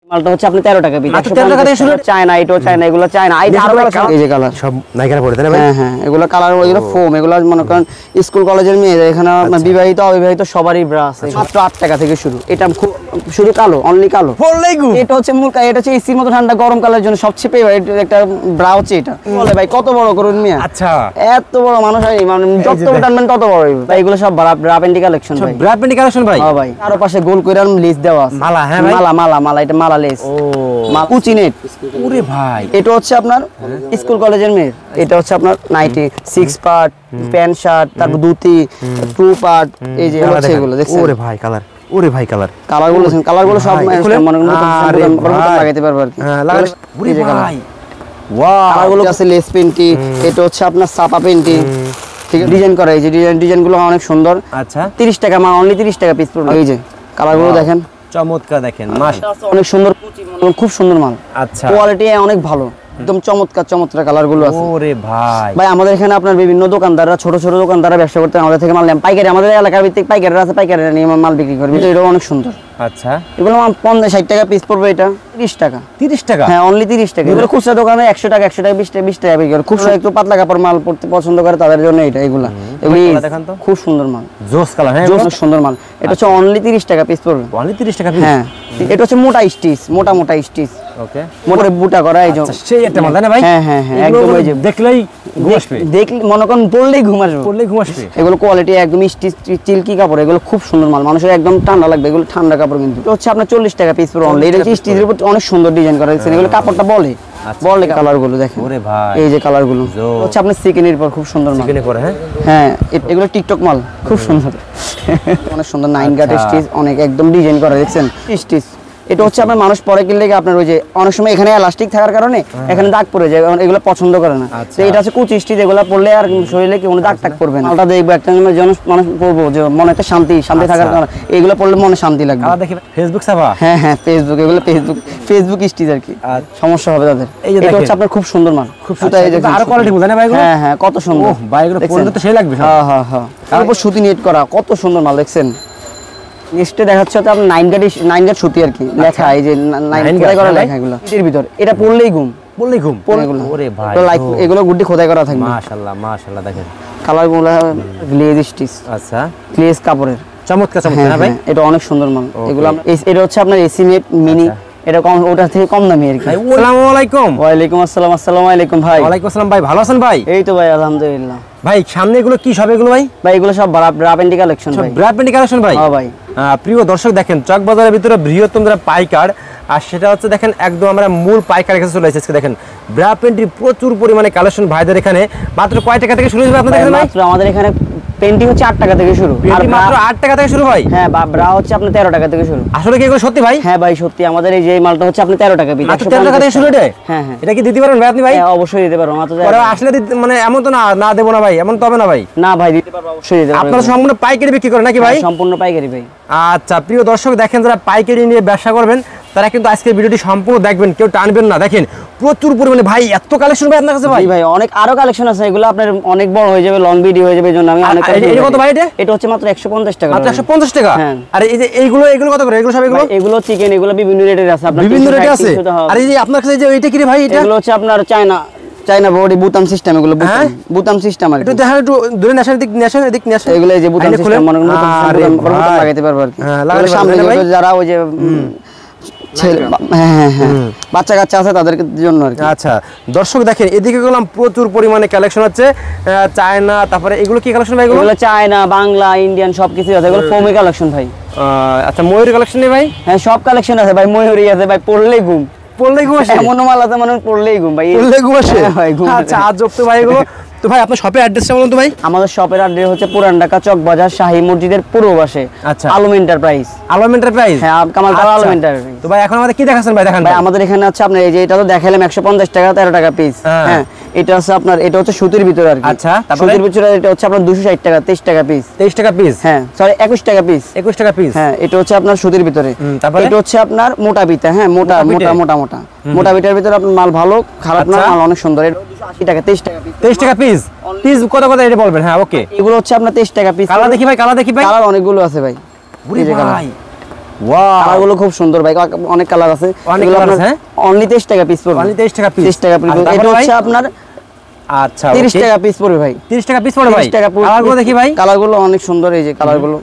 মালটা হচ্ছে আপনি 13 টাকা পিস। 13 টাকা দিয়ে শুরু। চায়না, এটাও চায়না, এগুলো চায়না। এই যে আরো এই যে কালার সব নাইকারা পড়ে তাই না ভাই? হ্যাঁ হ্যাঁ, এগুলো কালার, এগুলো ফোম, এগুলো মনে করেন স্কুল কলেজের মেয়ে এখানে বিবাহিত অবিবাহিত সবারই ব্রা আছে। মাত্র 8 টাকা থেকে শুরু। এটা শুধু কালো, অনলি কালো। এটা হচ্ছে মূল, এটা হচ্ছে এসির মতো ঠান্ডা গরমকালের জন্য সবচেয়ে ফেভারিট একটা ব্রা হচ্ছে এটা। বলে ভাই কত বড় করুন মিয়া। আচ্ছা, এত বড় মানুষ হয়নি, মানে যত টানবেন তত বড় হইবে ভাই। এগুলো সব ব্রা পেন্টি কালেকশন ভাই। ব্রা পেন্টি কালেকশন ভাই? হ্যাঁ ভাই। আরো পাশে গোল কইরার লেস দেওয়া আছে। মালা? হ্যাঁ ভাই, মালা এটা মালা লেস। ও কুচি নেট। ওরে ভাই, এটা হচ্ছে আপনার স্কুল কলেজের মেয়ে। এটা হচ্ছে আপনার নাইটি, 6 পার্ট, প্যান্ট শার্ট, তারপর ধুতি, 2 পার্ট। এই যে হচ্ছে এগুলো দেখছেন? ওরে ভাই কালার, ওরে ভাই কালারগুলো দেখেন, কালারগুলো সব মনে লাগাইতে পারবে আর কি। হ্যাঁ লাগালে ওরে ভাই ওয়াও। কালারগুলো আছে লেস পেন্টি। এটা হচ্ছে আপনার সাপা পেন্টি। ঠিক আছে, ডিজাইন করা। এই যে ডিজাইনগুলো অনেক সুন্দর। আচ্ছা, 30 টাকা মাল, অনলি 30 টাকা পিস পড়বে। এই যে কালারগুলো দেখেন, চমৎকার দেখেন, মাশাআল্লাহ অনেক সুন্দর কুচি, খুব সুন্দর মাল। আচ্ছা, কোয়ালিটি অনেক ভালো, একদম চমৎকার কালারগুলো আছে। ওরে ভাই ভাই আমাদের এখানে আপনার বিভিন্ন দোকানদাররা, ছোট দোকানদাররা ব্যবসা করতে আমাদের থেকে মাল নেন। পাইকারি, আমাদের এলাকার ভিত্তিক পাইকারিরা আছে, পাইকারিরা নিয়ে মাল বিক্রি করবে। এটাও অনেক সুন্দর। আচ্ছা, এগুলো 50-60 টাকা পিস পড়বে। এটা 30 টাকা। 30 টাকা? হ্যাঁ, অনলি 30 টাকা। এগুলো খুচরা দোকানে 100 টাকা 20 টাকা বিক্রি করে। খুব একটু পাতলা কাপড় মাল পড়তে পছন্দ করে তাদের জন্য এটা। এগুলো দেখেন তো, খুব সুন্দর মাল, জোস কালার। হ্যাঁ, জোস সুন্দর মাল। এটা হচ্ছে অনলি 30 টাকা পিস পড়বে। অনলি 30 টাকা পিস? হ্যাঁ, এটা হচ্ছে মোটা স্টিচ, মোটা স্টিচ। ওকে, মোটা বুটা করা। এই যে সেই একটা মাল তাই না ভাই? হ্যাঁ, একদম। এই যে দেখলেই ঘুম আসবে, দেখলে মনে করেন পড়লেই ঘুম আসবে। এগুলো কোয়ালিটি একদম স্টিচ, চিল্কি কাপড়। এগুলো খুব সুন্দর মাল, মানুষের একদম ঠান্ডা লাগবে। এগুলো ঠান্ডা কাপড় কিন্তু। এটা হচ্ছে আপনার 40 টাকা পিস পড়বে অনলি। এটা স্টিচের উপর অনেক সুন্দর ডিজাইন করা আছে। এগুলো কাপড়টা বলে কালারগুলো দেখেন। ওরে ভাই, এই যে কালারগুলো হচ্ছে আপনার সিকেনের পর খুব সুন্দর মাল। সিকেনের পর? হ্যাঁ হ্যাঁ, এগুলো টিকটক মাল, খুব সুন্দর। অনেক সুন্দর 9 গাট স্টিচ, অনেক একদম ডিজাইন করা দেখছেন স্টিচ। এটা হচ্ছে আপনার মানুষ পরে কিনলে আপনার ওই যে অনেক সময় এখানে এলাস্টিক থাকার কারণে এখানে দাগ পড়ে যায়, এগুলো পছন্দ করে না। তো এটা হচ্ছে কুচি স্টিচ, এগুলো পড়লে আর শরীরে কোনো দাগ পড়বে না। মালটা দেখবো একটা মানুষ পড়বো যে মনে একটা শান্তি থাকার কারণে এগুলো পড়লে মনে শান্তি লাগবে। ফেসবুক সাবা? হ্যাঁ, ফেসবুক। এগুলো ফেসবুক স্টিচ আর কি, সমস্যা হবে তাদের। এটা হচ্ছে আপনার খুব সুন্দর মাল, খুব সুতা। এই যে আরো কোয়ালিটি বুঝা না ভাই? হ্যাঁ, কত সুন্দর ভাই, এগুলো পরলে তো সেই লাগবে। হ্যাঁ, তারপর সুতি নেট করা, কত সুন্দর মাল দেখছেন। নেক্সটে দেখাচ্ছে তো আপনার 9 গাট সুতি আর কি লেখা। এই যে 9 খোদাই করা লেখা, এগুলো এর ভিতর। এটা পড়লেই ঘুম। ওরে ভাই, এগুলো গুড্ডি খোদাই করা থাকবে। মাশাআল্লাহ দেখেন কালারগুলো গ্লেজ স্টিচ। আচ্ছা, গ্লেজ কাপড়ের, চমৎকার না ভাই? এটা অনেক সুন্দর মাল। এগুলো এটা হচ্ছে আপনার এসি নেট মিনি। এটা কম, ওটা থেকে কম দামি আর কি। আসসালামু আলাইকুম। ওয়ালাইকুম আসসালাম। আসসালামু আলাইকুম ভাই। ওয়ালাইকুম আসসালাম ভাই, ভালো আছেন ভাই? এই তো ভাই, আলহামদুলিল্লাহ। ভাই সামনে এগুলো কি সব এগুলো ভাই? ভাই এগুলো সব ব্রা পেন্টি কালেকশন ভাই। ব্রা পেন্টি কালেকশন ভাই? হ্যাঁ ভাই। প্রিয় দর্শক দেখেন, চক বাজারের ভিতরে বৃহত্তম যারা পাইকার, আর সেটা হচ্ছে দেখেন একদম আমরা মূল পাইকার কাছে চলে এসেছি। দেখেন ব্রা পেন্টির প্রচুর পরিমাণে কালেকশন ভাইদের এখানে। মাত্র কয় টাকা থেকে শুরু হবে আপনাদের এখানে? মাত্র আমাদের এখানে পেন্টি হচ্ছে 8 টাকা থেকে শুরু। আর মাত্র 8 টাকা থেকে শুরু হয়? হ্যাঁ, ব্রা হচ্ছে আপনার 13 টাকা থেকে শুরু। আসলে কি এগুলো সত্যি ভাই? হ্যাঁ ভাই, সত্যি। আমাদের এই যে মালটা হচ্ছে আপনি 13 টাকা পিস। মাত্র 13 টাকা থেকে শুরু এটা? হ্যাঁ। এটা কি দিতে পারবেন ভাই আপনি? ভাই হ্যাঁ, অবশ্যই দিতে পারবো। মাত্র আসলে মানে এমন তো না দেবো না ভাই, এমন তো হবে না ভাই? না ভাই, দিতে পারবো, অবশ্যই দিতে পারবো। আপনারা সম্পূর্ণ পাইকারি বিক্রি করেন নাকি ভাই? সম্পূর্ণ পাইকারি ভাই। আচ্ছা, প্রিয় দর্শক দেখেন, যারা পাইকারি নিয়ে ব্যবসা করবেন তারা কিন্তু আজকের ভিডিওটি সম্পূর্ণ দেখবেন, কেউ টানবেন না। দেখেন প্রচুর পরিমাণে ভাই, এত কালেকশন ভাই আপনার কাছে? ভাই অনেক আরো কালেকশন আছে। এগুলো আপনার অনেক বড় হয়ে যাবে, লং ভিডিও হয়ে যাবে, এজন্য আমি অনেক। এটা কত ভাই? এটা হচ্ছে মাত্র 150 টাকা। মাত্র 150 টাকা? হ্যাঁ। আর এই যে এইগুলো কত করে? এগুলো সব এগুলো চিকেন, এগুলো বিভিন্ন রেটের আছে। আপনার বিভিন্ন রেটে আছে? আর এই যে আপনার কাছে যে এইটা কি রে ভাই? এগুলো হচ্ছে আপনার চায়না বডি বুতাম সিস্টেম। এগুলো বুতাম সিস্টেম আর কি। একটু দেখেন, একটু দূরে নেশার দিক নেশার। এগুলো এই যে বুতাম সিস্টেম, মনে করেন বুতাম লাগাইতে পারবে আর কি। সামনে যারা ওই যে বাচ্চা কাচ্চা আছে তাদের জন্য আর কি। আচ্ছা দর্শক দেখেন, এদিকে গেলাম প্রচুর পরিমাণে কালেকশন হচ্ছে চায়না। তারপরে এগুলো কি কালেকশন ভাই? এগুলো চায়না, বাংলা, ইন্ডিয়ান সবকিছু আছে। এগুলো ফোমি কালেকশন ভাই। আচ্ছা, ময়ূর কালেকশন নেই ভাই? হ্যাঁ, সব কালেকশন আছে ভাই। ময়ূরী আছে ভাই, পড়লেই ঘুম আসে। এমন মাল আছে মানে পড়লেই ঘুম ভাই, পড়লেই ঘুম আসে। আচ্ছা, আজব তো ভাই এগুলো। তো ভাই আপনার শপের অ্যাড্রেসটা বলুন তো ভাই। আমাদের শপের অ্যাড্রেস হচ্ছে পুরান ঢাকা চক বাজার শাহী মসজিদের পূর্ব পাশে। আচ্ছা, আলম এন্টারপ্রাইজ। আলম এন্টারপ্রাইজ? হ্যাঁ, কামালতলা আলম এন্টারপ্রাইজ। তো ভাই এখন আমাদের কি দেখাচ্ছেন ভাই? দেখেন ভাই, আমাদের এখানে আছে আপনার এই যে এটা তো দেখাইলাম 150 টাকা, 13 টাকা পিস। হ্যাঁ, এটা আছে আপনার, এটা হচ্ছে সুতির ভিতরে আর কি। আচ্ছা, সুতির ভিতরে এটা হচ্ছে আপনার 260 টাকা, 23 টাকা পিস। 23 টাকা পিস? হ্যাঁ, সরি 21 টাকা পিস। 21 টাকা পিস? হ্যাঁ, এটা হচ্ছে আপনার সুতির ভিতরে। এটা হচ্ছে আপনার মোটা বিটা। হ্যাঁ, মোটা বিটার ভিতরে আপনার মাল ভালো, খারাপ না, মাল অনেক সুন্দর। এটা 280 টাকা, 23 টাকা পিস। 23 টাকা পিস? পিস কত এটা বলবেন? হ্যাঁ, ওকে। এগুলো হচ্ছে আপনার 23 টাকা পিস। কালার দেখি ভাই, কালার দেখি ভাই। কালার অনেকগুলো আছে ভাই। ওরে ভাই ওয়াও কালারগুলো খুব সুন্দর ভাই, অনেক কালার আছে। অনেক এগুলো কালার আপনার আছে, হ্যাঁ? অনলি 23 টাকা পিস পড়বে। অনলি 23 টাকা পিস। 23 টাকা পিস। আর তারপরে এটা ভাই? হচ্ছে আপনার আচ্ছা 30 ওকে। টাকা পিস পড়বে ভাই। 30 টাকা পিস পড়ে ভাই। 30 টাকা পিস। কালারগুলো দেখি ভাই। কালারগুলো অনেক সুন্দর, এই যে কালারগুলো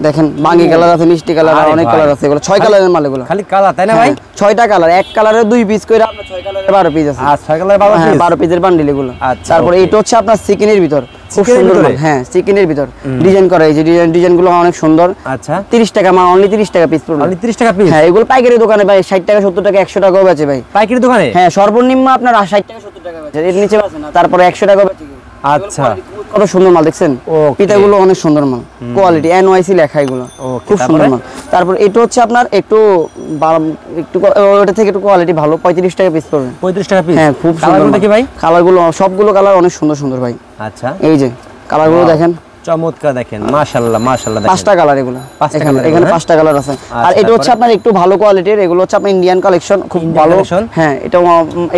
দেখেন, বাঙ্গি কালার আছে, মিষ্টি কালার, আরে অনেক ভাই। কালার আছে। এগুলো 6 কালারের মাল এগুলো। খালি কালার তাই না ভাই? 6টা কালার, এক কালারে 2 পিস করে আপনার 6 কালারে 12 পিস আছে। আর 6 কালার 12 পিস। 12 পিসের বান্ডিল এগুলো। আচ্ছা, তারপরে okay। এটা হচ্ছে আপনার চিকেনের ভিতর, খুব চিকেনের সুন্দর ভিতরে? মাল। হ্যাঁ, চিকেনের ভিতর ডিজাইন করা, এই যে ডিজাইনগুলো অনেক সুন্দর। আচ্ছা 30 টাকা মাল, অনলি 30 টাকা পিস পড়বে। অনলি 30 টাকা পিস। হ্যাঁ, এগুলো পাইকারি দোকানে ভাই 60 টাকা 70 টাকা 100 টাকাও বেচে ভাই। পাইকারি দোকানে? হ্যাঁ, সর্বনিম্ন আপনার 60 টাকা 70 টাকা বেচে, এর নিচে বেচে না। তারপরে 100 টাকা বেচে। আচ্ছা কত সুন্দর মাল দেখছেন, Okay। পিতাগুলো অনেক সুন্দর মাল, কোয়ালিটি এনওয়াইসি লেখা এগুলো, Okay, খুব সুন্দর মাল। তারপর এটা হচ্ছে আপনার একটু ওটা থেকে একটু কোয়ালিটি ভালো, 35 টাকা পিস পড়বে। 35 টাকা পিস। হ্যাঁ, খুব সুন্দর কালারগুলো মাল। দেখি ভাই। কালারগুলো সবগুলো কালার অনেক সুন্দর সুন্দর ভাই। আচ্ছা এই যে কালারগুলো Wow। দেখেন, চমৎকার দেখেন, মাশাআল্লাহ মাশাআল্লাহ দেখেন। 5টা কালার এগুলো। 5টা এখানে colour এখানে এগুলো, 5টা কালার আছে। আর আচ্ছা, এটা হচ্ছে তারপরে? আপনার একটু ভালো কোয়ালিটির, এগুলো হচ্ছে আপনার ইন্ডিয়ান কালেকশন, খুব Indian ভালো। collection? হ্যাঁ,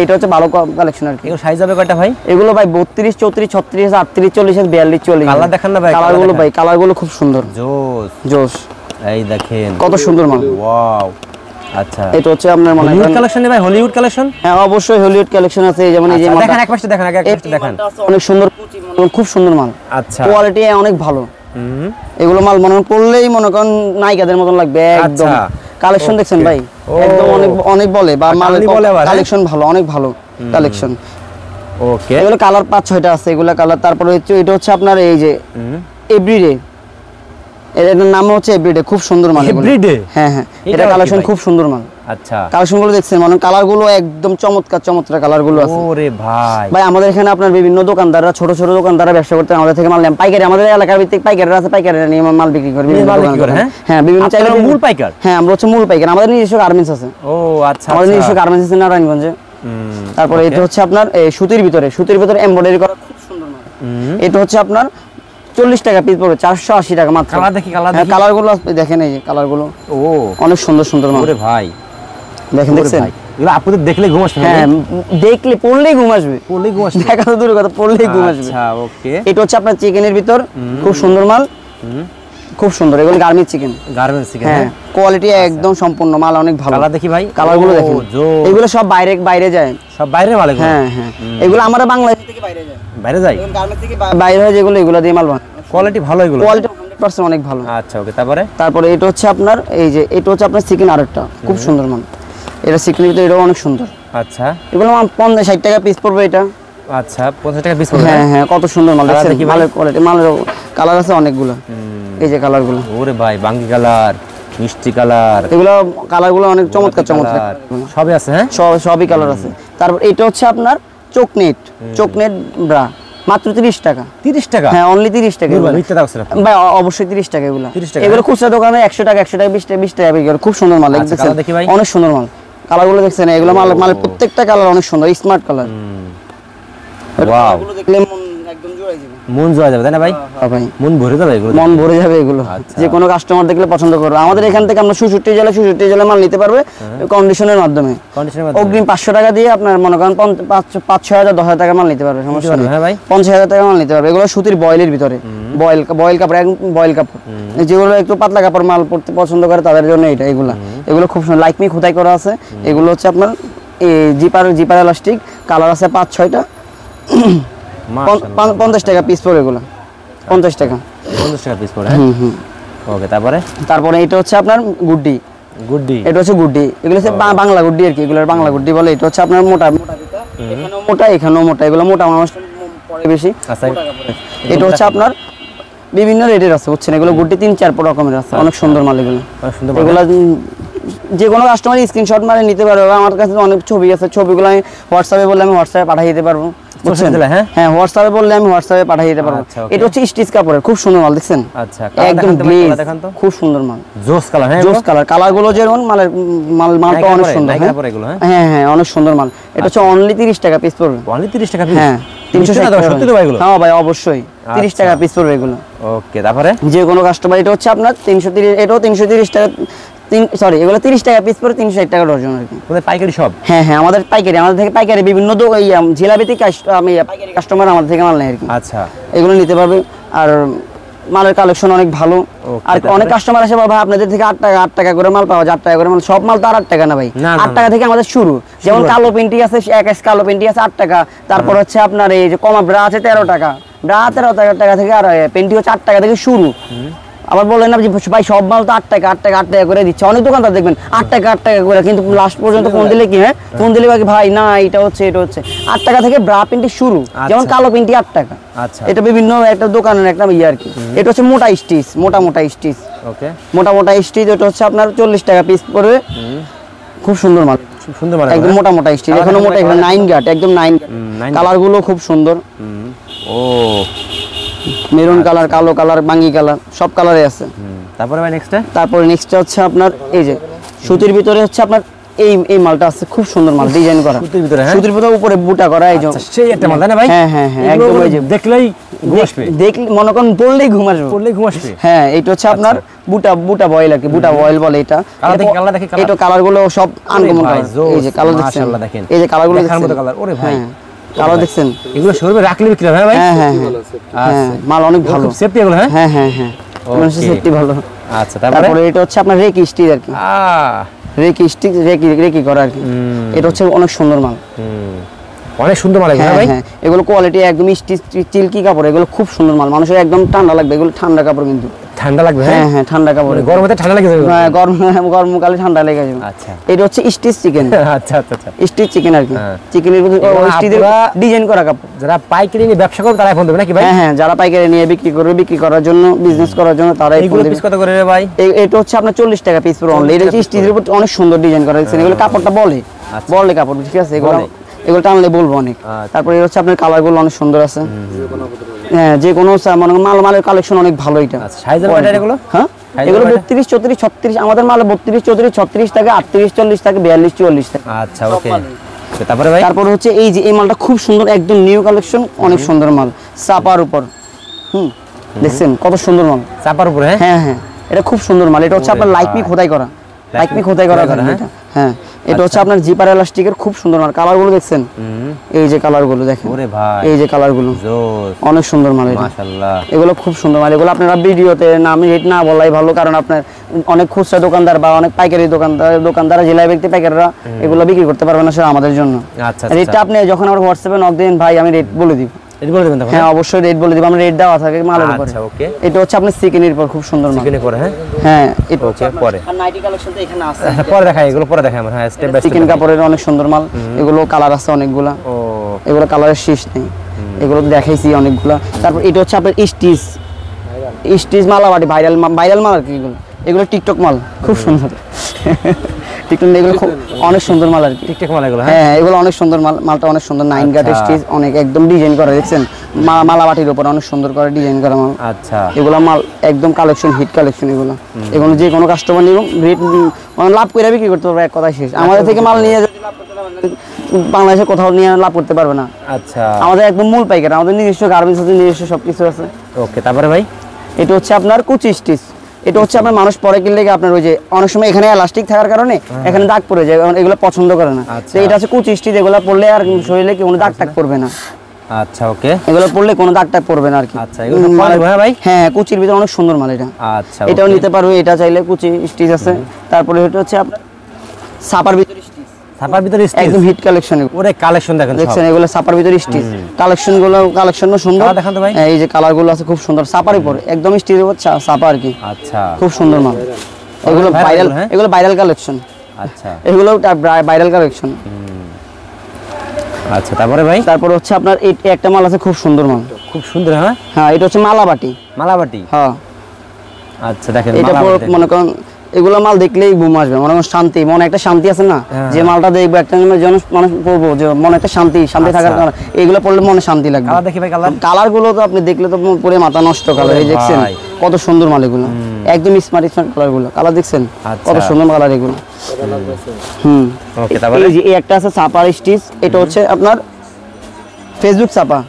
এটা হচ্ছে ভালো কালেকশন আর কি। এগুলো সাইজ হবে কয়টা ভাই? এগুলো ভাই 32 34 36 38 40 42 40। কালার দেখান না ভাই, কালার কালারগুলো দেখান। ভাই, কালারগুলো খুব সুন্দর, জোস। জোস, এই দেখেন কত সুন্দর মাল। ওয়াও। আচ্ছা এটা হচ্ছে আপনার মনে হলিউড করেন, কালেকশন ভাই, হলিউড কালেকশন। হ্যাঁ অবশ্যই হলিউড কালেকশন আছে। যেমন এই যে আচ্ছা, মালটা, দেখেন এক পাশে দেখেন, আগে এক পাশে দেখেন। অনেক সুন্দর, খুব সুন্দর মাল, আচ্ছা কোয়ালিটি অনেক ভালো। হুম এগুলো মাল মনে করেন পড়লেই মনে করেন নায়িকাদের মতন লাগবে একদম। আচ্ছা। কালেকশন দেখছেন ভাই, ও। একদম অনেক অনেক বলে বা মাল কালারই বলে আবার, হ্যাঁ? কালেকশন ভালো, অনেক ভালো কালেকশন। ওকে। এগুলো কালার 5-6টা আছে, এগুলো কালার। তারপরে হচ্ছে এটা হচ্ছে আপনার এই যে এভরিডে, এটার নাম হচ্ছে এভরিডে, খুব সুন্দর মাল এগুলো। Everyday? হ্যাঁ হ্যাঁ, এটা এটা কি কালেকশন ভাই? খুব সুন্দর মাল। আচ্ছা কালেকশনগুলো দেখছেন, মানে কালারগুলো একদম চমৎকার চমৎকার কালারগুলো আছে ওরে ভাই। ভাই। আমাদের এখানে আপনার বিভিন্ন দোকানদাররা, ছোট ছোট দোকানদাররা ব্যবসা করতে আমাদের থেকে মাল নেন, পাইকারি, আমাদের এলাকার ভিত্তিক পাইকারিরা আছে, পাইকারিরা নিয়ে মাল বিক্রি করে বিভিন্ন মাল বিক্রি করে, দোকানদাররা। হ্যাঁ? হ্যাঁ, বিভিন্ন চাইলে আপনারা মূল পাইকার? হ্যাঁ, আমরা হচ্ছে মূল পাইকার। আমাদের নিজস্ব গার্মেন্টস আছে, ও আচ্ছা আমাদের নিজস্ব আচ্ছা। গার্মেন্টস আছে নারায়ণগঞ্জে। তারপরে এটা হচ্ছে আপনার এই সুতির ভিতরে এমব্রয়ডারি করা, খুব সুন্দর মাল। এটা হচ্ছে আপনার 40 টাকা পিস পড়বে, 480 টাকা মাত্র। কালার দেখি, কালার হ্যাঁ, দেখি। কালারগুলো দেখেন, এই যে কালারগুলো ও অনেক সুন্দর সুন্দর মাল। ওরে ভাই, দেখেন, ওরে দেখছেন? ভাই। এগুলো আপনাদের দেখলে ঘুম আসবে। হ্যাঁ, দেখলে পড়লেই ঘুম আসবে, পড়লেই ঘুম আসবে। দেখা তো দূরের কথা, পড়লেই ঘুম আসবে। আচ্ছা ওকে। এটা হচ্ছে আপনার চিকেনের ভিতর, খুব সুন্দর মাল, খুব সুন্দর। এগুলো গার্মেন্টস চিকেন। গার্মেন্টস থেকে, হ্যাঁ, হ্যাঁ? কোয়ালিটি একদম সম্পূর্ণ মাল, অনেক ভালো। কালার দেখি ভাই। কালারগুলো ও, দেখেন, জোস। এগুলো সব বাইরে যায়। সব বাইরের মাল এগুলো? হ্যাঁ হ্যাঁ, এগুলো আমরা বাংলাদেশ থেকে বাইরে যায়, বাইরে যায়? গার্মেন্টস থেকে বাইরে হয় যেগুলো, এগুলো দিয়ে মাল বানায়। কোয়ালিটি ভালো এগুলো? কোয়ালিটি 100% অনেক ভালো। আচ্ছা ওকে। তারপরে তারপরে এটা হচ্ছে আপনার এই যে, এটা হচ্ছে আপনার চিকেন আরেকটা, খুব সুন্দর মাল। এটা চিকেনের ভিতরে, এটাও অনেক সুন্দর। আচ্ছা এগুলো 50-60 টাকা পিস পড়বে এটা। আচ্ছা 50 টাকা পিস পড়বে? হ্যাঁ হ্যাঁ, কত সুন্দর মাল কালার দেখছেন, দেখি ভাই। মালের কোয়ালিটি, মালের কালার আছে অনেকগুলো, এই যে কালারগুলো। ওরে ভাই, বাঙ্গি কালার, মিষ্টি কালার, এগুলো কালারগুলো অনেক চমৎকার গোলাপি চমৎকার কালার, সবই আছে, হ্যাঁ? সবই কালার আছে। তারপর এটা হচ্ছে আপনার চোকনেট ব্রা, মাত্র 30 টাকা। 30 টাকা? হ্যাঁ, অনলি 30 টাকা এগুলো। মিথ্যা দাও স্যার। ভাই অবশ্যই 30 টাকা এগুলো। 30 টাকা, এগুলো হ্যাঁ? খুচরা দোকানে 100 টাকা 20 টাকা বিক্রি করে, খুব সুন্দর মাল। আচ্ছা, দেখছেন, কালার দেখি ভাই। অনেক সুন্দর মাল। কালারগুলো দেখছেন, এগুলো মালের প্রত্যেকটা কালার অনেক সুন্দর, স্মার্ট কালার। ওয়াও, এগুলো দেখলে মন একদম জুড়াই যাবে। মন জোড়া যাবে তাই না ভাই? হ্যাঁ ভাই, মন ভরে যাবে এগুলো? মন ভরে যাবে এগুলো। আচ্ছা। যে কোনো কাস্টমার দেখলে পছন্দ করবে। আমাদের এখান থেকে আমরা 66 জেলা মাল নিতে পারবে কন্ডিশনের মাধ্যমে। কন্ডিশনের অগ্রিম 500 টাকা দিয়ে আপনার মনে করেন 5-6 হাজার 10 হাজার টাকা মাল নিতে পারবে, সমস্যা পারবে, নেই। হ্যাঁ ভাই। 50,000 টাকা মাল নিতে পারবে। এগুলো সুতির বয়েলের ভিতরে, বয়েল কাপড়, একদম বয়েল কাপড়। যেগুলো একটু পাতলা কাপড় মাল পড়তে পছন্দ করে তাদের জন্য এগুলো খুব সুন্দর, লাইক মি খোদাই করা আছে। এগুলো হচ্ছে আপনার জিপার এলাস্টিক, কালার আছে 5-6টা। 50 টাকা পিস পড়ে এগুলো, 50 টাকা। 50 টাকা পিস পড়ে, হ্যাঁ? ওকে। তারপরে এটা হচ্ছে আপনার গুড্ডি, গুড্ডি। এটা হচ্ছে গুড্ডি, এগুলো হচ্ছে বাংলা গুড্ডি আর কি, এগুলোর বাংলা গুড্ডি বলে। এটা হচ্ছে আপনার মোটা মোটা ফিতা, এখানেও মোটা এখানেও মোটা, এগুলো মোটা মানুষ পরে বেশি। আচ্ছা, এটা হচ্ছে আপনার বিভিন্ন রেটের আছে, বুঝছেন? এগুলো গুড্ডি 3-4 রকমের আছে, অনেক সুন্দর মাল এগুলো। অনেক সুন্দর। এগুলো যে কোনো কাস্টমার স্ক্রিনশট মারে নিতে পারবে। আমার কাছে অনেক ছবি আছে, ছবিগুলো আমি হোয়াটসঅ্যাপে বললে আমি হোয়াটসঅ্যাপে পাঠিয়ে দিতে পারবো, বুঝছেন? হ্যাঁ হ্যাঁ, হোয়াটসঅ্যাপে বললে আমি হোয়াটসঅ্যাপে পাঠিয়ে দিতে পারবো। আচ্ছা, okay। এটা হচ্ছে স্টিচ কাপড়ের, খুব সুন্দর মাল, দেখছেন? আচ্ছা, একদম গ্লেজ, খুব সুন্দর মাল, জোস কালার, হ্যাঁ? জোস কালার। কালারগুলো যেমন মালটা অনেক সুন্দর। এগুলো, হ্যাঁ? হ্যাঁ হ্যাঁ, অনেক সুন্দর মাল। এটা হচ্ছে অনলি 30 টাকা পিস পড়বে। অনলি 30 টাকা পিস? হ্যাঁ, 360 টাকা। সত্যি তো ভাই এগুলো? হ্যাঁ ভাই, অবশ্যই 30 টাকা পিস পড়বে এগুলো। ওকে। তারপরে যে কোনো কাস্টমার, এটা হচ্ছে আপনার 330, এটাও 330 টাকা, সরি এগুলো 30 টাকা পিস পড়ে, 360 টাকা ডজন আর কি। তোমাদের পাইকারি সব? হ্যাঁ হ্যাঁ, আমাদের পাইকারি, আমাদের থেকে পাইকারি বিভিন্ন জেলাভিত্তিক পাইকারি কাস্টমার আমাদের থেকে মাল নেয় আর কি। আচ্ছা। এগুলো নিতে পারবে। আর মালের কালেকশন অনেক ভালো। আর অনেক কাস্টমার আসে ভাই আপনাদের থেকে 8 টাকা করে মাল পাওয়া যায়, 8 টাকা করে মাল, সব মাল তো আর 8 টাকা না ভাই, 8 টাকা থেকে আমাদের শুরু। যেমন কালো পেন্টি আছে, একেস কালো পেন্টি আছে 8 টাকা, তারপর হচ্ছে আপনার এই যে কমা ব্রা আছে 13 টাকা, ব্রা 13 টাকা থেকে, আর পেন্টি হচ্ছে 8 টাকা থেকে শুরু। আবার বলেন না যে ভাই সব মাল তো 8 টাকা 8 টাকা 8 টাকা করে দিচ্ছে, অনেক দোকানদার দেখবেন 8 টাকা 8 টাকা করে, কিন্তু লাস্ট পর্যন্ত ফোন দিলে কি হ্যাঁ ফোন দিলে ভাই না এটা হচ্ছে 8 টাকা থেকে ব্রা পেন্টি শুরু। যেমন কালো পেন্টি 8 টাকা। আচ্ছা, এটা বিভিন্ন একটা দোকানের একটা ইয়ে আর কি। এটা হচ্ছে মোটা স্টিচ, মোটা স্টিচ, ওকে, মোটা স্টিচ। এটা হচ্ছে আপনার 40 টাকা পিস পড়বে, খুব সুন্দর মাল, সুন্দর মাল একদম মোটা স্টিচ। এখনো মোটা, এখানে 9 গাট, একদম 9 কালার গুলো খুব সুন্দর। ও মেরুন কালার, কালো কালার, বাঙ্গি কালার, সব কালারে আছে। তারপরে ভাই নেক্সট তারপরে নেক্সট হচ্ছে আপনার এই যে সুতির ভিতরে হচ্ছে আপনার এই মালটা আছে, খুব সুন্দর মাল, ডিজাইন করা সুতির ভিতরে, হ্যাঁ সুতির ভিতরে উপরে বুটা করা, এই যে সেই একটা মাল তাই না ভাই? হ্যাঁ হ্যাঁ হ্যাঁ, একদম এই যে দেখলেই ঘুম আসবে, দেখলে মনে করেন পড়লেই ঘুম আসবে, পড়লেই ঘুম আসবে। হ্যাঁ এটা হচ্ছে আপনার বুটা বয়েল আর কি, বুটা বয়েল বলে এটা। কালার দেখি, এটা কালার গুলো সব আনকমন কালার, এই যে কালার দেখছেন, মাশাআল্লাহ দেখেন, এই যে কালার গুলো দেখার দেখছেন, মতো কালার। ওরে ভাই কালার দেখছেন, এগুলো শোরুমে রাখলে বিক্রি হবে ভাই? হ্যাঁ হ্যাঁ হ্যাঁ, মাল অনেক ভালো, সেফটি এগুলো, হ্যাঁ হ্যাঁ হ্যাঁ হ্যাঁ, মানুষের সেফটি ভালো। আচ্ছা, তারপরে এটা হচ্ছে আপনার রেকি স্টিচ আর কি, রেকি স্টিচ, রেকি করা আর কি। এটা হচ্ছে অনেক সুন্দর মাল, অনেক সুন্দর মাল এগুলো ভাই। হ্যাঁ এগুলো কোয়ালিটি একদম চিল্কি কাপড়, এগুলো খুব সুন্দর মাল, মানুষের একদম ঠান্ডা লাগবে, এগুলো ঠান্ডা কাপড় কিন্তু ঠান্ডা লাগবে, হ্যাঁ হ্যাঁ ঠান্ডা কাপড়, গরমে ঠান্ডা লাগে যাবে, হ্যাঁ গরমকালে ঠান্ডা লেগে যাবে। আচ্ছা, এটা হচ্ছে স্টিচ চিকেন, আচ্ছা আচ্ছা আচ্ছা, স্টিচ চিকেন আর কি, হ্যাঁ। চিকেনের স্টিচের ডিজাইন করা কাপড়। যারা পাইকারি নিয়ে ব্যবসা করে তারা ফোন দেবে নাকি ভাই? হ্যাঁ হ্যাঁ, যারা পাইকারি নিয়ে বিক্রি করবে, বিক্রি করার জন্য, বিজনেস করার জন্য, তারা এগুলো পিস কত করে রে ভাই? এটা হচ্ছে আপনার 40 টাকা পিস পুরো অনলি। এটা হচ্ছে স্টিচের উপর অনেক সুন্দর ডিজাইন করা হয়েছে, এগুলো কাপড়টা বলে কাপড়, ঠিক আছে, এগুলো টানলে বলবো অনেক। তারপরে হচ্ছে আপনার কালার গুলো অনেক সুন্দর আছে, হ্যাঁ যে কোনো মালের কালেকশন অনেক ভালো। এটা সাইজের কয়টা এগুলো? হ্যাঁ এগুলো 32 34 36, আমাদের মাল 32 34 36 থাকে, 38 40 থাকে, 42 44 থাকে। আচ্ছা ওকে, তারপরে ভাই? তারপর হচ্ছে এই যে এই মালটা খুব সুন্দর, একদম নিউ কালেকশন, অনেক সুন্দর মাল, চাপার উপর, দেখছেন কত সুন্দর মাল, চাপার উপরে, হ্যাঁ হ্যাঁ, এটা খুব সুন্দর মাল। এটা হচ্ছে আপনার লাইকমি খোদাই করা, এটা হ্যাঁ, এটা হচ্ছে আপনার জিপার এলাস্টিকের খুব সুন্দর মাল। কালার গুলো দেখছেন, এই যে কালার গুলো দেখেন, ওরে ভাই এই যে কালার গুলো অনেক সুন্দর মাল, মাশাআল্লাহ, এগুলো এগুলো খুব সুন্দর মাল। এগুলো আপনারা ভিডিওতে না, আমি রেট না বলাই ভালো, কারণ আপনার অনেক খুচরা দোকানদার বা অনেক পাইকারি দোকানদার জেলায় ব্যক্তি পাইকাররা এগুলো বিক্রি করতে পারবে না স্যার আমাদের জন্য। আচ্ছা, রেটটা আপনি যখন আমার হোয়াটসঅ্যাপে নক দেন ভাই, আমি রেট বলে দিব, হ্যাঁ অবশ্যই রেট বলে দিব, আমরা রেট দেওয়া থাকে মালের উপরে। আচ্ছা ওকে, এটা হচ্ছে আপনার চিকেনের উপর খুব সুন্দর মাল, চিকেনের পরে, হ্যাঁ হ্যাঁ এটা ওকে, পরে আর নাইটি কালেকশন তো এখানে আছে, পরে দেখাই, এগুলো পরে দেখাই আমরা, হ্যাঁ স্টেপ বাই স্টেপ। চিকেন কাপড়ের অনেক সুন্দর মাল, এগুলো কালার আছে অনেকগুলা, ও এগুলো কালারের শেষ নেই, এগুলো দেখাইছি অনেকগুলা। তারপর এটা হচ্ছে আপনার স্টিচ মালাবাটি, ভাইরাল মাল আর কি, এগুলো টিকটক মাল, খুব সুন্দর টিকটক, এগুলো খুব অনেক সুন্দর মাল আর কি, টিকটক মাল এগুলো, হ্যাঁ এগুলো অনেক সুন্দর মাল, মালটা অনেক সুন্দর, 9 গাট স্টিচ, অনেক একদম ডিজাইন করা, দেখছেন মালাবাটির উপর অনেক সুন্দর করে ডিজাইন করা মাল। আচ্ছা, এগুলো মাল একদম কালেকশন, হিট কালেকশন, এগুলো যে কোনো কাস্টমার নিব রেট লাভ করে বিক্রি করতে পারবে, এক কথায় শেষ। আমাদের থেকে মাল নিয়ে যদি লাভ করতে পারবে না, বাংলাদেশে কোথাও নিয়ে লাভ করতে পারবে না। আচ্ছা, আমাদের একদম মূল পাইকার, আমাদের নিজস্ব গার্মেন্টস আছে, নিজস্ব সবকিছু আছে। ওকে, তারপরে ভাই? এটা হচ্ছে আপনার কুচি স্টিচ, এটা হচ্ছে আপনার মানুষ পরে কিনলে আপনার ওই যে অনেক সময় এখানে এলাস্টিক থাকার কারণে এখানে দাগ পড়ে যায়, এগুলো পছন্দ করে না। তো এটা হচ্ছে কুচি স্টিচ, এগুলো পড়লে আর শরীরে কোনো দাগ টাগ পড়বে না। আচ্ছা ওকে, এগুলো পড়লে কোনো দাগ টাগ পড়বে না আর কি। আচ্ছা, এগুলো সব পারবে ভাই? হ্যাঁ কুচির ভিতরে অনেক সুন্দর মাল এটা। আচ্ছা, এটাও নিতে পারবে, এটা চাইলে কুচি স্টিচ আছে। তারপরে এটা হচ্ছে আপনার সাপার ভিতরে স্টিচ, ছাপার ভিতরে একদম হিট কালেকশন, ওরে কালেকশন দেখেন, দেখছেন এগুলো সাপার ভিতরে স্টিচ, কালেকশনও সুন্দর, দেখান তো ভাই। এই যে কালার গুলো আছে খুব সুন্দর, সাপার উপর একদম স্টিচের উপর সাপা আর কি। আচ্ছা, খুব সুন্দর মাল, এগুলো ভাইরাল, এগুলো ভাইরাল কালেকশন। আচ্ছা, এগুলো ভাইরাল কালেকশন। আচ্ছা, তারপরে ভাই? তারপরে হচ্ছে আপনার এই একটা মাল আছে খুব সুন্দর মাল, খুব সুন্দর, হ্যাঁ হ্যাঁ এটা হচ্ছে মালাবাটি, হ্যাঁ আচ্ছা, দেখেন এটা মনে করেন এগুলো মাল দেখলেই ঘুম আসবে, মনে করেন শান্তি, মনে একটা শান্তি আছে না, যে মালটা দেখবো একটা মানুষ পড়বো, যে মনে একটা শান্তি থাকার কারণে এগুলো পড়লে মনে শান্তি লাগবে। দেখি ভাই কালার গুলো তো আপনি দেখলে তো পুরো মাথা নষ্ট কালার, এই দেখছেন কত সুন্দর মাল, এগুলো একদম স্মার্ট কালার গুলো, কালার দেখছেন কত সুন্দর কালার এগুলো। ওকে, তারপরে এই একটা আছে ছাপার স্টিচ, এটা হচ্ছে আপনার ফেসবুক ছাপা,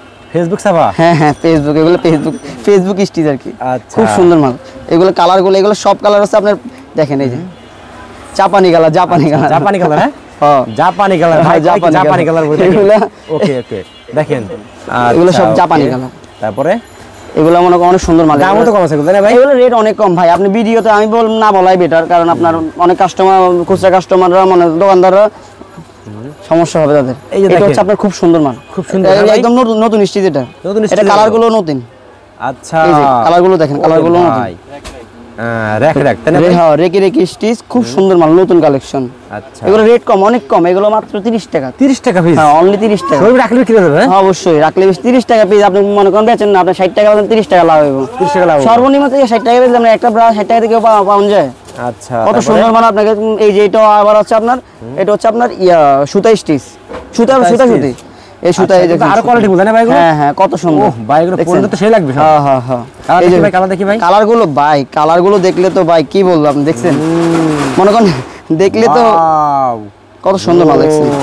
হ্যাঁ হ্যাঁ ফেসবুক, এগুলো ফেসবুক স্টিচ আর কি, খুব সুন্দর মাল। এগুলো কালার গুলো, এগুলো সব কালার আছে আপনার, দেখেন এই যে জাপানি কালার, হ্যাঁ জাপানি কালার ভাই, জাপানি কালার বলতে এগুলো, ওকে ওকে, দেখেন এগুলো সব জাপানি কালার। তারপরে এগুলো মনে করেন অনেক সুন্দর মাল। দামও তো কম আছে এগুলো, তাই না ভাই? এগুলো রেট অনেক কম ভাই, আপনি ভিডিওতে আমি বল না বলাই বেটার, কারণ আপনার অনেক কাস্টমার, খুচরা কাস্টমাররা মানে দোকানদাররা সমস্যা হবে তাদের। এই যে এটা দেখেন। হচ্ছে আপনার খুব সুন্দর মাল, খুব সুন্দর, এটা হ্যাঁ ভাই? একদম নতুন স্টিচ এটা। নতুন এটা stitch কালার গুলো নতুন, আচ্ছা এই যে কালার গুলো দেখেন, কালার গুলো নতুন। রাখ তাই না ভাই? হ্যাঁ, রেকি রেকি স্টিচ, খুব সুন্দর মাল, নতুন কালেকশন। আচ্ছা, এগুলো রেট কম, অনেক কম, এগুলো মাত্র 30 টাকা। 30 টাকা পিস? হ্যাঁ, অনলি 30 টাকা। শোরুমে রাখলে বিক্রি হবে? হ্যাঁ, অবশ্যই রাখলে 30 টাকা পিস। আপনি মনে করেন বেচেন না, আপনি 60 টাকা বেচেন, 30 টাকা লাভ হবে। 30 টাকা লাভ হবে। সর্বনিম্ন থেকে 60 টাকা বেচলে আমরা একটা ব্রা 60 টাকা থেকে পাওয়া যায়। আচ্ছা, কত তারপরে? সুন্দর মাল আপনাকে। এই যে এটা আবার হচ্ছে আপনার, এটা হচ্ছে আপনার সুতা স্টিচ, সুতা stitch। সুতি, এই সুতা। আচ্ছা, এই যে কিন্তু আরো কোয়ালিটি বুঝা না ভাই এগুলো? হ্যাঁ হ্যাঁ, কত সুন্দর। ওহ ভাই, এগুলো দেখছেন? পরলে তো সেই লাগবে সব। হ্যাঁ হ্যাঁ হ্যাঁ। কালার এই যে দেখি ভাই, কালার দেখি ভাই। কালার গুলো ভাই, কালার গুলো দেখলে তো ভাই কি বলবো, আপনি দেখছেন, মনে করেন দেখলে তো Wow! কত সুন্দর মাল দেখছেন। ও,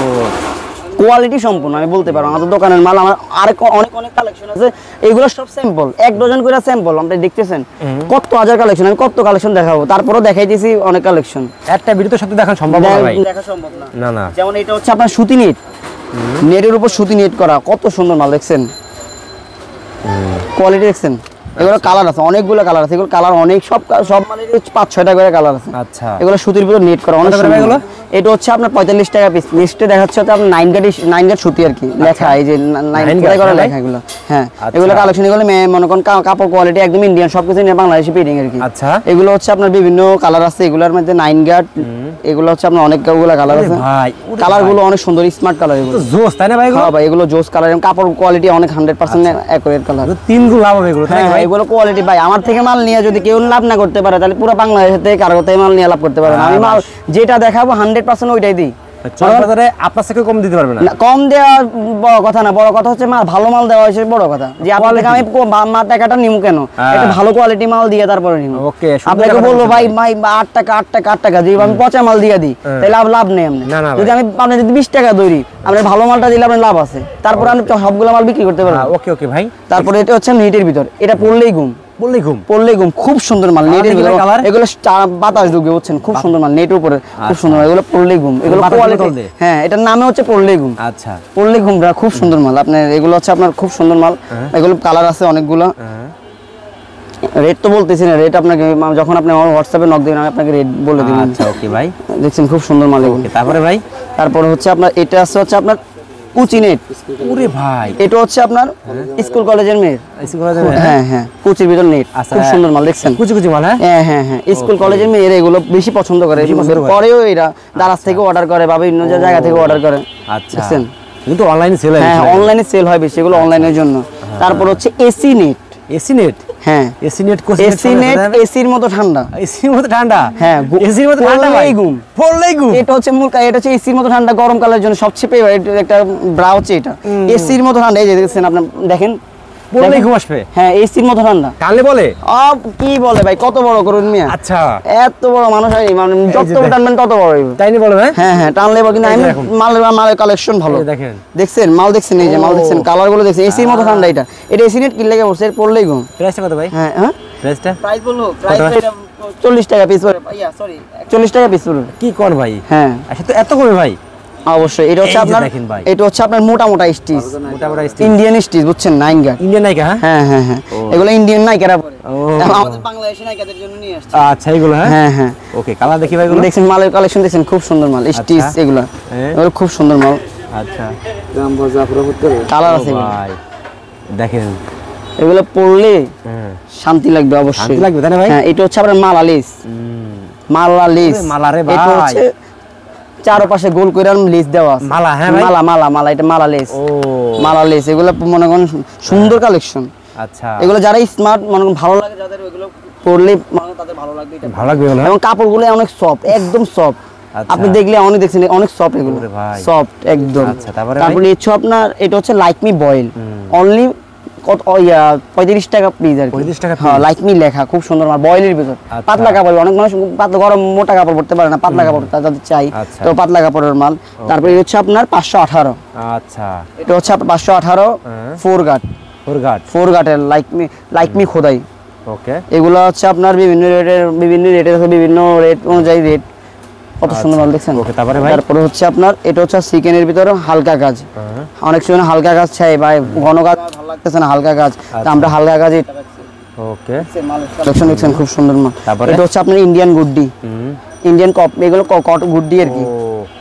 কোয়ালিটি সম্পূর্ণ আমি বলতে পারবো, আমাদের দোকানের মাল আমার আরেক অনেক অনেক কালেকশন আছে। এগুলো সব স্যাম্পল, 1 ডজন করে স্যাম্পল। আপনি দেখতেছেন কত হাজার কালেকশন, আমি কত কালেকশন দেখাবো, তারপরও দেখাইতেছি অনেক কালেকশন। একটা ভিডিওতে সব তো দেখানো সম্ভব না ভাই। দেখা সম্ভব না। না না, যেমন এটা হচ্ছে আপনার সুতি নেট, নেটের উপর সুতি নেট করা, কত সুন্দর মাল দেখছেন, কোয়ালিটি দেখছেন। এগুলো কালার আছে, অনেকগুলো কালার আছে, এগুলো কালার অনেক, সব মালের 5-6টা করে কালার আছে। আচ্ছা, এগুলো সুতির ভিতর নেট করা, অনেক কত করে ভাই সুন্দর। এগুলো? এটা হচ্ছে আপনার 45 টাকা পিস। নেক্সটে দেখাচ্ছে হচ্ছে আপনার 9 গাট সুতি আর কি লেখা, এই যে 9 9 করে গাট, হ্যাঁ ভাই? লেখা এগুলো। হ্যাঁ, আচ্ছা। এগুলো কালেকশন, এগুলো মনে করেন কাপড় কোয়ালিটি একদম ইন্ডিয়ান, সবকিছু নিয়ে বাংলাদেশি পেডিং আর কি। আচ্ছা। এগুলো হচ্ছে আপনার বিভিন্ন কালার আছে, এগুলোর মধ্যে 9 গাট, এগুলো হচ্ছে আপনার অনেকগুলো কালার ওরে আছে। ভাই, ওরে কালার গুলো ভাই। অনেক সুন্দর, স্মার্ট কালার এগুলো। তো জোস, তাই না ভাই এগুলো? হ্যাঁ ভাই, এগুলো জোস কালার, কাপড় কোয়ালিটি অনেক 100% অ্যাকুরেট কালার। এগুলো 3 গুণ লাভ হবে এগুলো, তাই না হ্যাঁ, ভাই? এগুলো কোয়ালিটি ভাই, আমার থেকে মাল নিয়ে যদি কেউ লাভ না করতে পারে, তাহলে পুরো বাংলাদেশ থেকে কারো থেকে মাল নিয়ে লাভ করতে পারে না। আমি মাল যেটা দেখাবো 100% ওইটাই দিই। চকবাজারে আপনার থেকে কম দিতে পারবে না। না, কম দেওয়া বড় কথা না, বড় কথা হচ্ছে মাল, ভালো মাল দেওয়া হয়েছে বড় কথা। যে আপনার থেকে আমি মা টাকাটা নিমু কেন, একটা ভালো কোয়ালিটি মাল দিয়ে তারপরে নিমু। ওকে, আপনাকে বলবো ভাই ভাই 8 টাকা 8 টাকা 8 টাকা যদি আমি পচা মাল দিয়ে দিই, তাহলে লাভ নেই। আপনি না, না যদি ভাই। আমি আপনি যদি 20 টাকা ধরি, আপনার ভালো মালটা দিলে আপনার লাভ আছে, তারপরে আমি সবগুলো মাল বিক্রি করতে পারবো। ওকে ওকে ভাই, তারপরে এটা হচ্ছে নেটের ভিতর, এটা পড়লেই ঘুম, বললেই ঘুম। পড়লেই ঘুম, খুব সুন্দর মাল। নেটের দেখি ভিতর ভাই কালার? এগুলো বাতাস ঢুকে, বুঝছেন, খুব সুন্দর মাল, নেটের উপরে খুব সুন্দর মাল, এগুলো পড়লেই ঘুম, এগুলো বাতাস কোয়ালিটি। ঢুকে? হ্যাঁ, এটার নামে হচ্ছে পড়লেই ঘুম। আচ্ছা, পড়লেই ঘুমটা খুব সুন্দর মাল। আপনার এগুলো হচ্ছে আপনার খুব সুন্দর মাল, এগুলো কালার আছে অনেকগুলো। রেট তো বলতেছি না, রেট আপনাকে যখন আপনি আমার হোয়াটসঅ্যাপে নক দিবেন আমি আপনাকে রেট বলে দিব। আচ্ছা ওকে ভাই। দেখছেন খুব সুন্দর মাল এগুলো। ওকে, তারপরে ভাই? তারপর হচ্ছে আপনার এটা আছে হচ্ছে আপনার কুচি নেট। ওরে ভাই, এটা হচ্ছে আপনার স্কুল কলেজের মেয়ের। এসি করা যাবে? হ্যাঁ হ্যাঁ, কুচির ভিতর নেট, আচ্ছা, খুব সুন্দর মাল দেখছেন। কুচি কুচি মাল, হ্যাঁ? হ্যাঁ হ্যাঁ হ্যাঁ, স্কুল কলেজের মেয়েরা এগুলো বেশি পছন্দ করে, পছন্দ করে। পরেও এরা দারাজ থেকে অর্ডার করে বা বিভিন্ন জায়গা থেকে অর্ডার করে। আচ্ছা, দেখছেন? কিন্তু অনলাইনে সেল হয়? হ্যাঁ, অনলাইনে সেল হয় বেশি, এগুলো অনলাইনের জন্য। তারপর হচ্ছে এসি নেট। AC net? হ্যাঁ, এসি নেট, এসি নেট এসির মতো ঠান্ডা। এসির মতো ঠান্ডা? হ্যাঁ, এসির মতো ঠান্ডা ভাই? পড়লেই ঘুম। পড়লেই ঘুম? এটা হচ্ছে মূল এটা হচ্ছে এসির মতো ঠান্ডা, গরমকালের জন্য সবচেয়ে ফেভারিট একটা ব্রা হচ্ছে এটা। এসির মতো ঠান্ডা, এই যে দেখছেন, আপনি দেখেন, পড়লেই দেখেন। ঘুম আসবে? হ্যাঁ, এসির মতো ঠান্ডা। কানলে বলে? কি বলে ভাই, কত বড় করুন মিয়া, আচ্ছা, এত বড় মানুষ হয়, মানে যত দেখ। টানবেন তত বড় হইব। তাই নি বলে? হ্যাঁ, হ্যাঁ হ্যাঁ, টানলে এবার কিন্তু এই যে আমি দেখুন। মালের কালেকশন ভালো। এই দেখেন, দেখছেন মাল, দেখছেন এই যে মাল, দেখছেন কালার গুলো, দেখছেন এসির মতো ঠান্ডা। এটা এসি নেট কিনলে বসে পড়লেই ঘুম। প্রাইসটা কত ভাই? হ্যাঁ হ্যাঁ, প্রাইসটা প্রাইস বলবো, প্রাইস এটা 40 টাকা পিস পড়ে, সরি 41 টাকা পিস পড়ে। কি কোন ভাই? হ্যাঁ, আচ্ছা, তো এত কমে ভাই? অবশ্যই। এটা হচ্ছে এই যে আপনার, দেখেন ভাই। এটা হচ্ছে আপনার মোটা মোটা স্টিচ, মোটামুটি ইন্ডিয়ান স্টিচ, বুঝছেন, 9 গাট। ইন্ডিয়ান নাইকা? হ্যাঁ, হ্যাঁ হ্যাঁ হ্যাঁ, এগুলো ইন্ডিয়ান নাইকারা পরে, ও আমাদের বাংলাদেশি নাইকাদের জন্য নিয়ে আসছে। আচ্ছা, এগুলো? হ্যাঁ হ্যাঁ হ্যাঁ, ওকে, কালার দেখি ভাই এগুলো? দেখছেন মালের কালেকশন, দেখছেন খুব সুন্দর মাল, স্টিচ এগুলো, হ্যাঁ। এগুলো খুব সুন্দর মাল, আচ্ছা, কালার ও আছে এগুলো। ভাই দেখেন, এগুলো পরলে হ্যাঁ, শান্তি লাগবে অবশ্যই। শান্তি লাগবে, তাই না ভাই? হ্যাঁ, এটা হচ্ছে আপনার মালালিস, মালালিস। ওরে মালা রে ভাই। এটা হচ্ছে চারপাশে গোল করে লেস দেওয়া আছে। মালা, হ্যাঁ ভাই? মালা মালা মালা, এটা মালালিস। ও মালালিস, এগুলো মনে করেন সুন্দর কালেকশন। আচ্ছা, এগুলো যারা স্মার্ট, মনে করেন ভালো লাগে যাদের, ওইগুলো পরলে মানে তাদের ভালো লাগবে এটা। ভালো লাগবে এগুলো? এবং কাপড়গুলো অনেক সফট, একদম সফট। আচ্ছা। আপনি দেখলে অনেক দেখছেন, অনেক সফট এগুলো, ওরে ভাই। সফট একদম। আচ্ছা, তারপরে ভাই? তারপরে হচ্ছে আপনার এটা হচ্ছে লাইক মি বয়েল, অনলি কত 35 টাকা পিস আর কি। 35 টাকা হ্যাঁ, piece? লাইক মি লেখা, খুব সুন্দর মাল, বয়েলের ভিতর। আচ্ছা। পাতলা কাপড়, অনেক মানুষ পাতলা গরম মোটা কাপড় পরতে পারে না, পাতলা কাপড় তাদের চাই, আচ্ছা। তো পাতলা কাপড়ের মাল। তারপরে এটা হচ্ছে আপনার 518, আচ্ছা, এটা হচ্ছে আপনার 518 হ্যাঁ। 4 গাট, ফোরগাট, 4 গাটের লাইক মি খোদাই। ওকে, এগুলো হচ্ছে আপনার বিভিন্ন রেটের আছে, বিভিন্ন রেট অনুযায়ী রেট, কত সুন্দর মাল দেখছেন। ওকে, তারপরে ভাই? তারপরে হচ্ছে আপনার এটা হচ্ছে চিকেনের ভিতরে হালকা কাজ, হ্যাঁ, অনেক সময় হালকা কাজ চাই ভাই, ঘন কাজ ভালো লাগতেছে না, হালকা কাজ, তা আমরা হালকা কাজে ওকে কালেকশন দেখছেন খুব সুন্দর মাল। তারপরে? এটা হচ্ছে আপনার ইন্ডিয়ান গুড্ডি, ইন্ডিয়ান কপ, এগুলো কট গুড্ডি আর কি।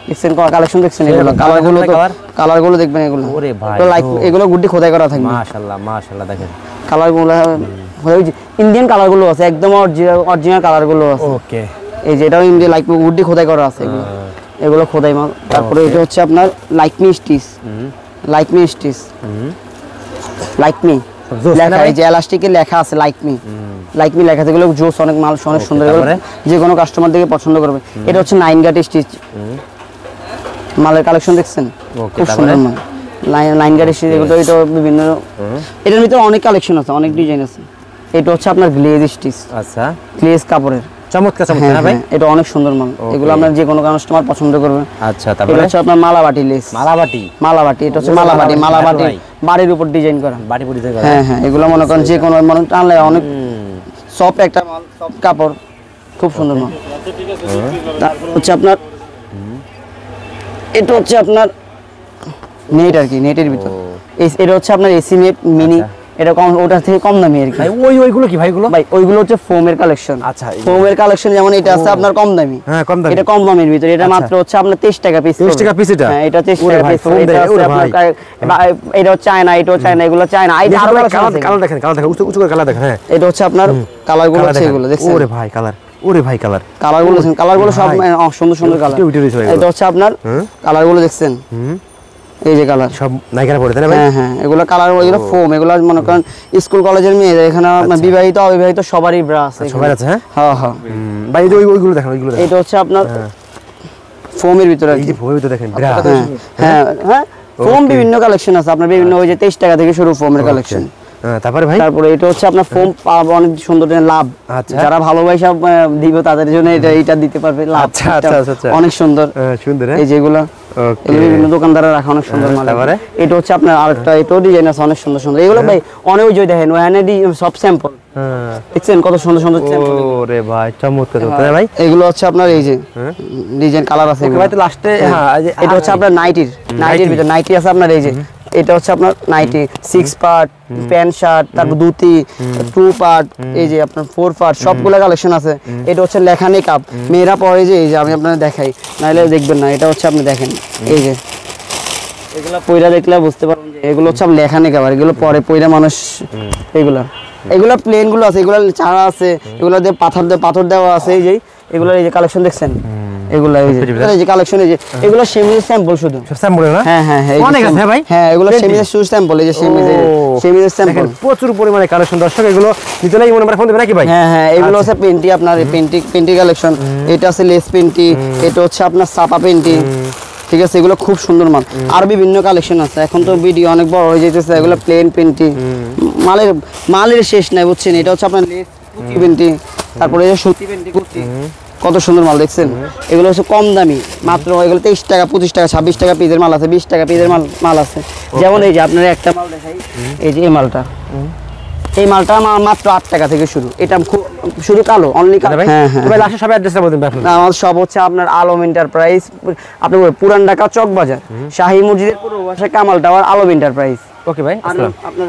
দেখছেন কালেকশন দেখছেন, এগুলো কালারগুলো তো কালারগুলো দেখবেন, এগুলো ওরে ভাই তো লাইক এগুলো গুড্ডি খোদাই করা থাকবে। মাশাআল্লাহ মাশাআল্লাহ দেখেন কালারগুলো ইন্ডিয়ান কালারগুলো আছে, একদম অরিজিনাল কালারগুলো আছে। ওকে এই যে এটাও ইন্ডিয়ান লাইক গুড্ডি খোদাই করা আছে, এগুলো এগুলো খোদাই মাল। তারপরে এটা হচ্ছে আপনার Likeme stitch, Likeme stitch, Likeme লেখা, এই যে এলাস্টিকে লেখা আছে লাইকমি, লাইকমি লেখা, এগুলো জোস অনেক মাল, অনেক সুন্দর, এগুলো যে কোনো কাস্টমার দেখে পছন্দ করবে। এটা হচ্ছে 9 গাট স্টিচ মালের কালেকশন দেখছেন খুব সুন্দর মাল। 9 গাট স্টিচ এগুলো, এটা বিভিন্ন, এটার ভিতরে অনেক কালেকশন আছে, অনেক ডিজাইন আছে। এটা হচ্ছে আপনার গ্লেজ স্টিচ, আচ্ছা গ্লেজ কাপড়ের, চমৎকার চমৎকার না ভাই? এটা অনেক সুন্দর মাল, এগুলো আপনার যে কোনো কাস্টমার পছন্দ করবে। আচ্ছা এটা তারপরে হচ্ছে আপনার মালাবাটি লেস, মালাবাটি, মালাবাটি, এটা হচ্ছে মালাবাটি, মালাবাটি বাড়ির উপর ডিজাইন করা। বাটি পুরি থেকে হ্যাঁ হ্যাঁ, এগুলো মনে করেন যে কোনো মানুষ টানলে অনেক সফট একটা মাল, সফট কাপড়, খুব সুন্দর মাল। তারপর হচ্ছে আপনার এটা হচ্ছে আপনার নেট আর কি, নেটের ভিতর এটা হচ্ছে আপনার এসি নেট মিনি, এটা কম, ওটা থেকে কম দামি আর কি। ভাই ওইগুলো কি ভাইগুলো? ভাই ওইগুলো হচ্ছে ফোমের কালেকশন। আচ্ছা ফোমের কালেকশন যেমন এটা আছে আপনার কম দামি, হ্যাঁ কম দামি, এটা কম দামের ভিতরে, এটা মাত্র হচ্ছে আপনার 23 টাকা পিস। 23 টাকা পিস এটা? হ্যাঁ এটা 23 ওরে টাকা ভাই, পিস। ফোম এটা দেয়, হচ্ছে ওরে আপনার ভাই। এটাও চায়না, এটাও চায়না, এগুলো চায়না। এই আরো কালার দেখেন, কালার দেখেন, উঁচু করে কালার দেখেন। হ্যাঁ এটা হচ্ছে আপনার কালারগুলো আছে, এগুলো দেখছেন? ওরে ভাই কালার, ওরে ভাই কালার, কালারগুলো দেখছেন, কালারগুলো সব সুন্দর সুন্দর কালার। এটা হচ্ছে আপনার কালারগুলো দেখছেন, এই যে কালার সব নাইকারা পড়ে তাই না ভাই? হ্যাঁ হ্যাঁ, এগুলো কালার, এগুলো ফোম, এগুলো মনে করেন স্কুল কলেজের মেয়েদের, এখানে বিবাহিত অবিবাহিত সবারই ব্রা আছে, সবাই আছে। হ্যাঁ হ্যাঁ হ্যাঁ। ভাই ওইগুলো দেখেন, ওইগুলো দেখেন, এটা হচ্ছে আপনার ফোমের ভিতরে আর এই কি। যে ভবিষ্যতে দেখেন ব্রা। হ্যাঁ হ্যাঁ, ফোম বিভিন্ন কালেকশন আছে আপনার, বিভিন্ন ওই যে 23 টাকা থেকে শুরু ফোমের কালেকশন। হ্যাঁ তারপরে ভাই? তারপরে এটা হচ্ছে আপনার ফোম অনেক সুন্দর লাভ, আচ্ছা। যারা ভালোবাসা দিব তাদের জন্য এটা দিতে পারবে লাভ। আচ্ছা, আচ্ছা, আচ্ছা। অনেক সুন্দর, সুন্দর। এই যেগুলো ওকে এগুলো বিভিন্ন দোকানদাররা রাখা অনেক সুন্দর মাল। তারপরে? এটা হচ্ছে আপনার আরেকটা, এটাও ডিজাইন আছে অনেক সুন্দর সুন্দর, এগুলো ভাই অনেক ওই যে দেখেন ওখানে সব স্যাম্পল, হ্যাঁ দেখছেন কত সুন্দর সুন্দর স্যাম্পল। ওরে ভাই চমৎকার চমৎকার ভাই। এগুলো হচ্ছে আপনার এই যে ডিজাইন কালার আছে ওকে ভাই, তো লাস্টে হ্যাঁ এটা হচ্ছে আপনার নাইটির, নাইটির ভিতর নাইটি আছে আপনার, এই যে এটা হচ্ছে আপনার নাইটি 6 পার্ট, প্যান্ট শার্ট, তারপর ধুতি 2 পার্ট, এই যে আপনার 4 পার্ট, সবগুলো কালেকশন আছে। এটা হচ্ছে লেখানি কাপ, মেয়েরা পরে যে, এই যে আমি আপনাদের দেখাই, নাহলে দেখবেন না। এটা হচ্ছে আপনি দেখেন, এই যে এগুলো পয়রা দেখলে বুঝতে পারবেন যে এগুলো হচ্ছে আপনার লেখানি কাপ, আর এগুলো পরে পয়রা মানুষ, এগুলো প্লেন গুলো আছে, এগুলো চারা আছে, এগুলো দিয়ে পাথর দেওয়া আছে, এই যে এগুলো, এই যে কালেকশন দেখছেন, এগুলো এই যে কালেকশন, এই যে এগুলো সেমিজের স্যাম্পল শুধু, সব স্যাম্পল না? হ্যাঁ হ্যাঁ হ্যাঁ, অনেক আছে ভাই। হ্যাঁ এগুলো সেমিজের শুজ স্যাম্পল, এই যে সেমিজের স্যাম্পল, প্রচুর পরিমাণে কালেকশন। দর্শক এগুলো নিতে লাগি মনে ফোন দেবে নাকি ভাই? হ্যাঁ হ্যাঁ, এগুলো হচ্ছে পেন্টি, আপনার পেন্টি কালেকশন। এটা আছে লেস পেন্টি, এটা হচ্ছে আপনার সাপা পেন্টি, ঠিক আছে? এগুলো খুব সুন্দর মাল, আর বিভিন্ন কালেকশন আছে। এখন তো ভিডিও অনেক বড় হয়ে যেতেছে, এগুলো প্লেন পেন্টি, মালের শেষ নাই বুঝছেন। এটা হচ্ছে আপনার লেস কুচি পেন্টি, তারপরে এই যে সুতি পেন্টি কুচি, কত সুন্দর মাল দেখছেন। এগুলো হচ্ছে কম দামি, মাত্র এগুলো 23 টাকা, 25 টাকা, 26 টাকা পিসের মাল আছে, 20 টাকা পিসের মাল আছে। যেমন এই যে আপনার একটা মাল দেখাই, এই যে এই মালটা, এই মালটা মাত্র 8 টাকা থেকে শুরু। এটা শুধু কালো, অনলি কালো। হ্যাঁ হ্যাঁ, ভাই লাস্টে সব অ্যাড্রেসটা বলবেন ভাই আপনার? আমার সব হচ্ছে আপনার আলম এন্টারপ্রাইজ, আপনার পুরান ঢাকা চক বাজার, শাহী মসজিদের পূর্ব পাশে কামাল টাওয়ার, আলম এন্টারপ্রাইজ। ওকে ভাই, আসসালাম। আপনার